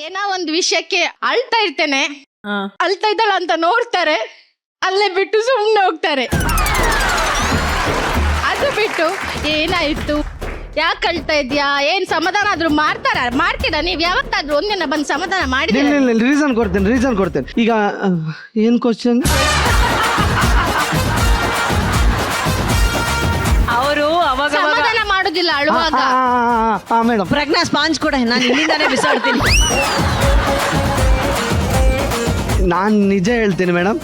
ಏನೋ ಒಂದು ವಿಷಯಕ್ಕೆ ಅಳ್ತಾ ಇರ್ತೇನೆ, ಅಳ್ತಾ ಇದ್ದಾಳ ಅಂತ ನೋಡ್ತಾರೆ, ಅಲ್ಲೇ ಬಿಟ್ಟು ಸುಮ್ಮನೆ ಹೋಗ್ತಾರೆ. ಅದು ಬಿಟ್ಟು ಏನಾಯ್ತು, ಯಾಕೆ ಅಳ್ತಾ ಇದ್ಯಾ, ಏನ್ ಸಮಾಧಾನ ಆದ್ರೂ ಮಾಡ್ತೀರಾ ನೀವ್? ಯಾವತ್ತಾದ್ರೂ ಒಂದಿನ ಬಂದು ಸಮಾಧಾನ ಮಾಡಿದ್ರೆ ರೀಸನ್ ಕೊಡ್ತೇನೆ. ಈಗ ಏನ್ ಕ್ವಶನ್? ಅವರು ಅವಾಗ ಸಮಾಧಾನ ಮಾಡುದಿಲ್ಲ ಅಳುವಾಗ. ಮೇಡಮ್ ಪ್ರಜ್ಞಾ ಸ್ಪಾಂಜ್ ಕೂಡ ನಾನು ಇಲ್ಲಿಂದಾನೇ ಬಿಸಾಡ್ತೀನಿ. ನಾನ್ ನಿಜ ಹೇಳ್ತೀನಿ ಮೇಡಮ್,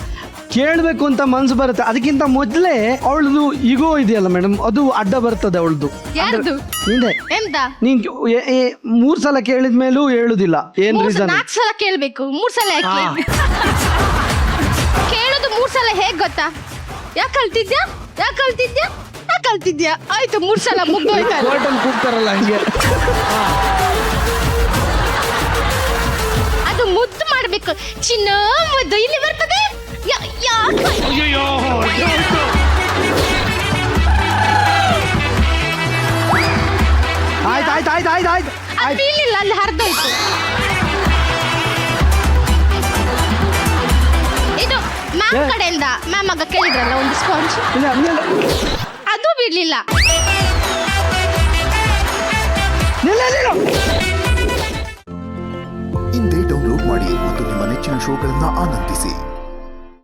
ಕೇಳಬೇಕು ಅಂತ ಮನ್ಸು ಬರುತ್ತೆ. ಅದಕ್ಕಿಂತ ಮೊದಲೇ ಅವಳದು ಈಗೋ ಇದೆಯಲ್ಲ ಮೇಡಮ್, ಅದು ಅಡ್ಡ ಬರ್ತದೆ ಅವಳದು. ಯಾರ್ದು? ನಿಂದೆ. ಎಂತ? ನೀನ್ 3 ಸಲ ಕೇಳಿದ ಮೇಲೂ ಹೇಳುದಿಲ್ಲ. ಏನ್ ರೀಸನ್? 4 ಸಲ ಕೇಳ್ಬೇಕು, 3 ಸಲ ಯಾಕೆ ಕೇಳೋದು? 3 ಸಲ ಹೇಗ್ ಗೊತ್ತಾ? ಯಾಕೆ ಕಲ್ತಿದ್ಯಾ ಆಯ್ತು, 3 ಸಲ ಮುಗ್ದೋಯ್ತಾರೆ. ಕೋರ್ಟಲ್ಲಿ ಕೂಗ್ತಾರಲ್ಲ ಹಂಗೆ. ಅದು ಮುದ್ದು ಮಾಡ್ಬೇಕು, ಚಿನ್ನ ಮುದ್ದು ಇಲ್ಲಿ ಬರ್ತದೆ. ಆಯ್ತು. ಅದು ಇಲ್ಲಿಲ್ಲ, ಅಲ್ಲಿ ಹರಿದೋಯ್ತು. ಇದು ಮ್ಯಾಮ್ ಕಡೆಯಿಂದ ಮ್ಯಾಮ್ ಆಗ ಕೇಳಿದ್ರಲ್ಲ ಒಂದು ಸ್ಪಾಂಜ್, ಅದು ಬಿಡ್ಲಿಲ್ಲ. ಇಂದೇ ಡೌನ್ಲೋಡ್ ಮಾಡಿ ಮತ್ತು ನಿಮ್ಮ ನೆಚ್ಚಿನ ಶೋಗಳನ್ನ ಆನಂದಿಸಿ.